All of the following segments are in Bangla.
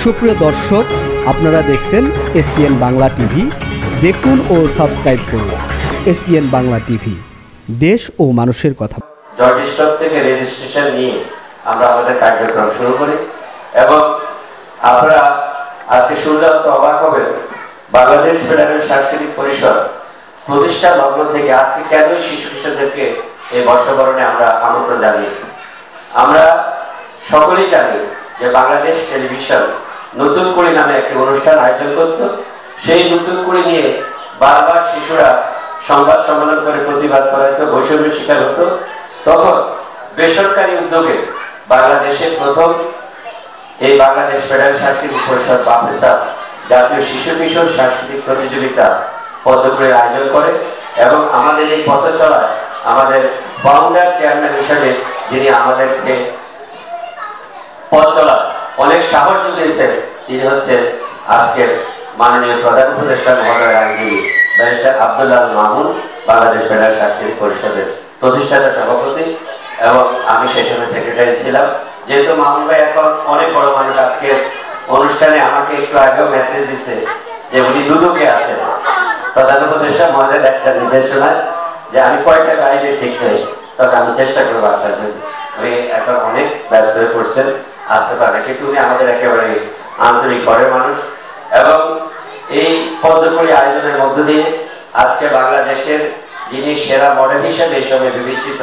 সুপ্রিয় দর্শক, আপনারা দেখছেন এসপিএন বাংলা টিভি। দেখুন ও সাবস্ক্রাইব করুন এসপিএন বাংলা টিভি, দেশ ও মানুষের কথা। জর্জ স্টক থেকে রেজিস্ট্রেশন নিয়ে আমরা আমাদের কার্যক্রম শুরু করি এবং আপনারা আজকে শুনলে তো অবাক হবেন, বাংলাদেশ ফেডারেল সাংস্কৃতিক পরিষদ প্রতিষ্ঠা লগ্ন থেকে আজকে কেন শিশু কিশোরদেরকে এই বর্ষবরণে আমরা আমন্ত্রণ জানিয়েছি। আমরা সকলেই জানি যে বাংলাদেশ টেলিভিশন নতুন কুড়ি নামে একটি অনুষ্ঠান আয়োজন করত। সেই নতুন কুড়ি নিয়ে বারবার শিশুরা সংবাদ সম্মেলন করে প্রতিবাদ করাইতো, বৈষম্যের শিকার হতো। তখন বেসরকারি উদ্যোগে বাংলাদেশের প্রথম এই বাংলাদেশ ফেডারেল সাংস্কৃতিক পরিষদ বাপেসা জাতীয় শিশু কিশোর সাংস্কৃতিক প্রতিযোগিতা পদ্মপুরের আয়োজন করে এবং আমাদের এই পথ চলায় আমাদের ফাউন্ডার চেয়ারম্যান হিসেবে যিনি আমাদেরকে পথ চলা অনেক সাহস জুগিয়েছেন, তিনি হচ্ছেন আজকের মাননীয় প্রধান উপদেষ্টা মহোদয় আইনজীবী ব্যারিস্টার আব্দুল্লাহ মামুন, বাংলাদেশ ফেডারেল সাংস্কৃতিক পরিষদের প্রতিষ্ঠাতা সভাপতি এবং আমি সেই সময় সেক্রেটারি ছিলাম। যেহেতু মামুন ভাই এখন অনেক বড় মানুষ, আজকের অনুষ্ঠানে আমাকে একটু আগেও মেসেজ দিচ্ছে যে উনি দুদকে আছেন। প্রধান উপদেষ্টা মহোদয়ের একটা নির্দেশনায় যে আমি কয়টা গাইডে ঠিক নেই, তবে আমি চেষ্টা করবো আপনার জন্য। উনি এখন অনেক ব্যস্ত হয়ে পড়ছেন, আসতে পারে, কিন্তু উনি আমাদের একেবারে আন্তরিক ঘরের মানুষ। এবং এই পদ্মকুড়ি আয়োজনের মধ্য দিয়ে আজকে বাংলাদেশের যিনি সেরা মডেল হিসেবে এই সময় বিবেচিত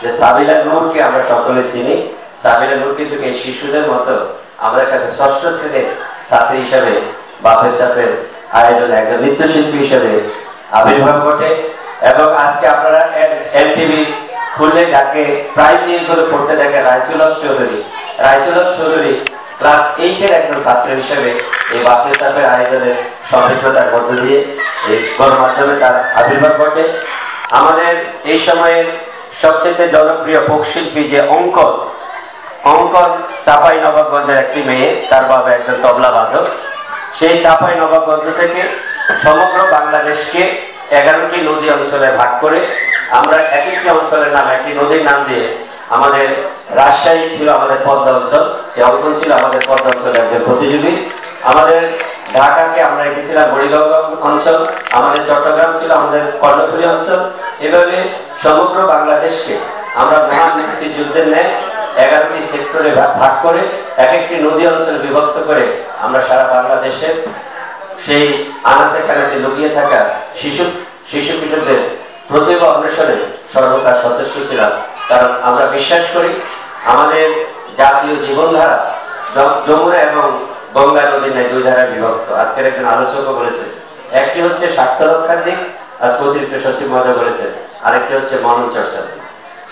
যে সাবিলা নূরকে আমরা সকলে চিনি। সাবিলা নূর কিন্তু এই শিশুদের মতো আমাদের কাছে ষষ্ঠ শ্রেণীর ছাত্রী হিসেবে বাপের সাথে আয়োজনে একজন নৃত্যশিল্পী হিসেবে আবির্ভাব ঘটে। এবং আজকে আপনারা এনটিভি খুললে যাকে প্রাইম নিউজ করে পড়তে দেখে রাইসুল হক চৌধুরী ক্লাস 8-এর একজন ছাত্র হিসেবে এই বাপের সাথে আয়োজনের সমৃদ্ধতার মধ্য দিয়ে এই গণমাধ্যমে তার আবির্ভাব ঘটে। আমাদের এই সময়ের সবচেয়ে জনপ্রিয় ফোক শিল্পী যে অঙ্কন চাঁপাই নবাবগঞ্জের একটি মেয়ে, তার বাবা একজন তবলা বাদক। সেই চাঁপাই নবাবগঞ্জ থেকে সমগ্র বাংলাদেশকে 11টি নদী অঞ্চলে ভাগ করে আমরা এক একটি অঞ্চলের নাম একটি নদীর নাম দিয়ে আমাদের রাজশাহী ছিল আমাদের পদ্মা অঞ্চল, যে অঙ্কন ছিল আমাদের পদ্মা অঞ্চলের একজন প্রতিযোগী। আমাদের ঢাকাকে আমরা রেখেছিলাম বুড়িগঙ্গা অঞ্চল, আমাদের চট্টগ্রাম ছিল আমাদের কর্ণফুলী অঞ্চল। এভাবে সমগ্র বাংলাদেশকে আমরা মহান মুক্তিযুদ্ধের ন্যায় 11টি সেক্টরে ভাগ করে এক একটি নদী অঞ্চলে বিভক্ত করে আমরা সারা বাংলাদেশের সেই আনাচে কানাচে লুকিয়ে থাকা শিশু কিশোরদের প্রতিভা অন্বেষণে সর্বদা সচেষ্ট ছিলাম। কারণ আমরা বিশ্বাস করি আমাদের জাতীয় জীবনধারা যমুনা এবং গঙ্গা নদীর ন্যায় দুই ধারায় বিভক্ত। আজকের একজন আলোচকও বলেছে, একটি হচ্ছে স্বার্থ রক্ষার দিক, আজকে অতিরিক্ত সচিব মহোদয় বলেছেন, আরেকটি হচ্ছে মনন চর্চার দিক।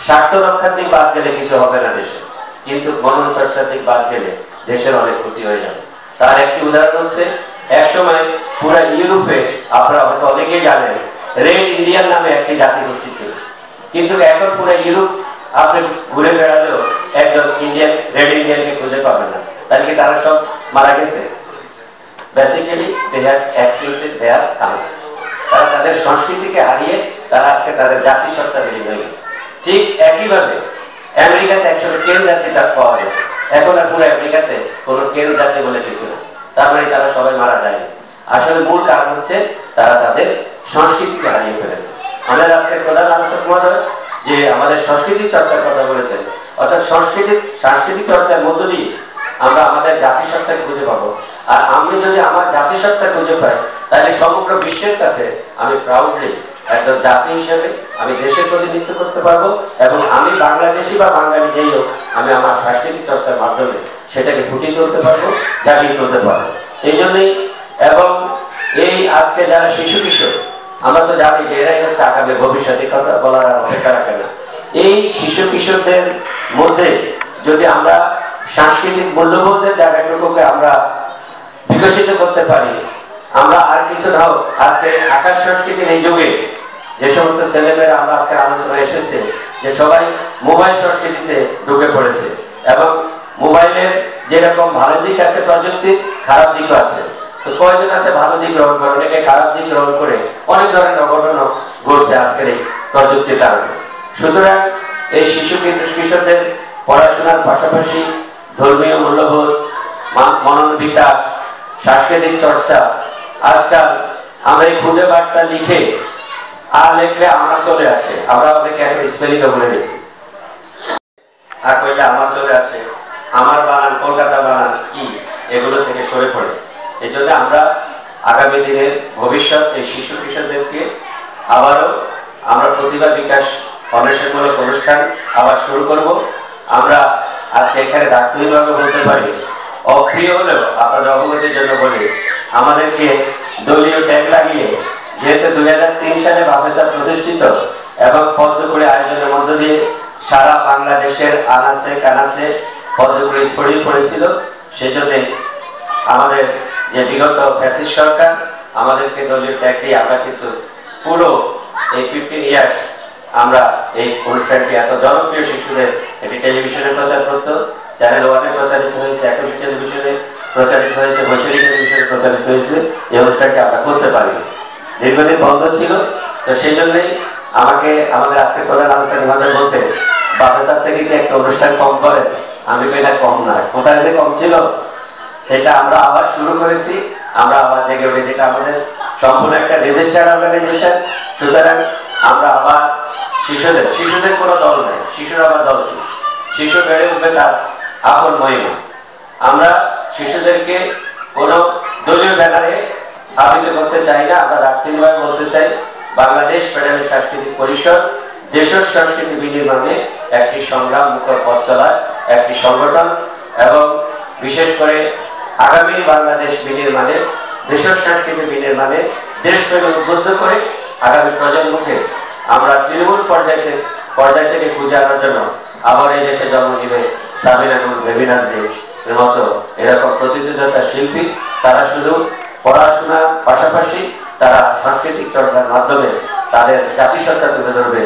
স্বার্থ রক্ষার দিক বাদ গেলে কিছু হবে না দেশে, কিন্তু মনন চর্চার দিক বাদ গেলে দেশের অনেক ক্ষতি হয়ে যাবে। তার একটি উদাহরণ হচ্ছে, একসময় পুরো ইউরোপে আপনারা হয়তো অনেকেই জানেন রেড ইন্ডিয়ান নামে একটি জাতিগোষ্ঠী ছিল, কিন্তু এখন পুরো ইউরোপ আপনি ঘুরে বেড়ালেও একজন রেড ইন্ডিয়ানকে খুঁজে পাবেন না। তাহলে কি তারা সব মারা গেছে? Basically they have extincted their culture. তারা তাদের সংস্কৃতিকে হারিয়ে তারা আজকে তাদের জাতিসত্তা বিলীন হয়ে গেছে। ঠিক একইভাবে আমেরিকাতে একসময় কেন জাতি তার পাওয়া যায়, এখন আর পুরো আমেরিকাতে কোনো কেন জাতি বলে কিছু না। তারপরে তারা সবাই মারা যায়। আসলে মূল কারণ হচ্ছে তারা তাদের সংস্কৃতিকে হারিয়ে ফেলেছে। আমাদের আজকে প্রধান আলোচক মহোদয় যে আমাদের সংস্কৃতি চর্চার কথা বলেছেন, অর্থাৎ সাংস্কৃতিক চর্চার মধ্য দিয়ে আমরা আমাদের জাতিসত্তাকে খুঁজে পাবো। আর আমি যদি আমার জাতিসত্তা খুঁজে পাই, তাহলে সমগ্র বিশ্বের কাছে আমি প্রাউডলি একজন জাতি হিসেবে আমি দেশের প্রতিনিধিত্ব করতে পারবো এবং আমি বাংলাদেশি বা বাঙালি যেই হোক, আমি আমার সাংস্কৃতিক চর্চার মাধ্যমে সেটাকে ফুটিয়ে তুলতে পারবো, জাগিয়ে তুলতে পারবো। এই জন্যই এবং এই আজকে যারা শিশু কিশোর, আমরা তো জানি যে এরাই হচ্ছে আগামী ভবিষ্যতের কথা বলার আর অপেক্ষা রাখে না। এই শিশু কিশোরদের মধ্যে যদি আমরা সাংস্কৃতিক মূল্যবোধের জায়গাটুকুকে আমরা বিকশিত করতে পারি, আমরা আর কিছু না হোক আজকে আকাশ সংস্কৃতির এই যুগে যে সমস্ত ছেলেমেয়েরা আমরা আজকে আলোচনা এসেছে যে সবাই মোবাইল সংস্কৃতিতে ঢুকে পড়েছে এবং মোবাইলের যেরকম ভালো দিক আছে প্রযুক্তির, খারাপ দিকও আছে। তো কয়জন আছে ভালো দিক গ্রহণ করে, অনেকে খারাপ দিক গ্রহণ করে অনেক ধরনের অঘটন ঘটছে আজকের এই প্রযুক্তির কারণে। সুতরাং এই শিশু কিশোরদের পড়াশোনার পাশাপাশি ধর্মীয় মূল্যবোধ, মনন বিকাশ, সাংস্কৃতিক চর্চা। আজকাল আমরা এই খুদে বার্তা লিখে আর লিখলে আমার চলে আসে, আমরা অনেকে এখন স্পেলিংও ভুলে গেছি, আর কইলে আমার চলে আসে, আমার বানান কলকাতা বানান কি, এগুলো থেকে সরে পড়েছে। এই জন্য আমরা আগামী দিনের ভবিষ্যৎ এই শিশু কিশোরদেরকে আবারও আমরা প্রতিভা বিকাশ অন্বেষণমূলক অনুষ্ঠান আবার শুরু করব। আমরা আজকে এখানে দার্শনিকভাবে বলতে পারি, অপ্রিয় হলেও আপনাদের অবগতির জন্য বলি, আমাদেরকে দলীয় ট্যাগ লাগিয়ে, যেহেতু 2003 সালে বাফেসার প্রতিষ্ঠিত এবং পদ্মপুরে আয়োজনের মধ্য দিয়ে সারা বাংলাদেশের আনাচে কানাচে পদ্মপুরে ছড়িয়ে পড়েছিল, সেই জন্যে আমাদের যে বিগত ফ্যাসিস্ট সরকার আমাদেরকে দলীয় ট্যাগ দিয়ে আমরা কিন্তু পুরো এই 15 ইয়ার্স আমরা এই অনুষ্ঠানটি এত জনপ্রিয় শিশুদের এটি টেলিভিশনে প্রচার করতো, চ্যানেল 1-এ প্রচারিত হয়েছে, একাডেমি টেলিভিশনে প্রচারিত হয়েছে, বৈশাখী টেলিভিশনে প্রচারিত হয়েছে। এই অনুষ্ঠানটি আমরা করতে পারি, দীর্ঘদিন বন্ধ ছিল। তো সেই জন্যই আমাকে আমাদের আজকে প্রধান আলোচনা বলছে, বাফেসার থেকে কি একটা অনুষ্ঠান কম করে? আমি কই না, কম নয়। কোথায় যে কম ছিল সেটা আমরা আবার শুরু করেছি, আমরা আবার জেগে উঠেছি। এটা আমাদের সম্পূর্ণ একটা রেজিস্টার্ড অর্গানাইজেশন। সুতরাং আমরা আবার শিশুদের কোনো দল নেই, শিশুর আবার দল কি, শিশু বেড়ে উঠবে তার আপন মহিমা। আমরা শিশুদেরকে কোনো দলীয় ব্যানারে আবৃত করতে চাই না। আমরা রাজনৈতিকভাবে বলতে চাই, বাংলাদেশ ফেডারেল সাংস্কৃতিক পরিষদ দেশের সংস্কৃতি বিনির্মাণে একটি সংগ্রাম মুখর পথ চলার একটি সংগঠন, এবং বিশেষ করে আগামী বাংলাদেশ বিনির্মাণে, দেশের সংস্কৃতি বিনির্মাণে দেশপ্রেমে উদ্বুদ্ধ করে আগামী প্রজন্মকে আমরা তৃণমূল পর্যায় থেকে খুঁজে আনার জন্য আবার এই দেশে জন্ম নিবে সাবিনা নুর, বেবিনা সিংয়ের মতো এরকম প্রতিযোগিতা শিল্পী। তারা শুধু পড়াশোনার পাশাপাশি তারা সাংস্কৃতিক চর্চার মাধ্যমে তাদের জাতিসত্তা তুলে ধরবে।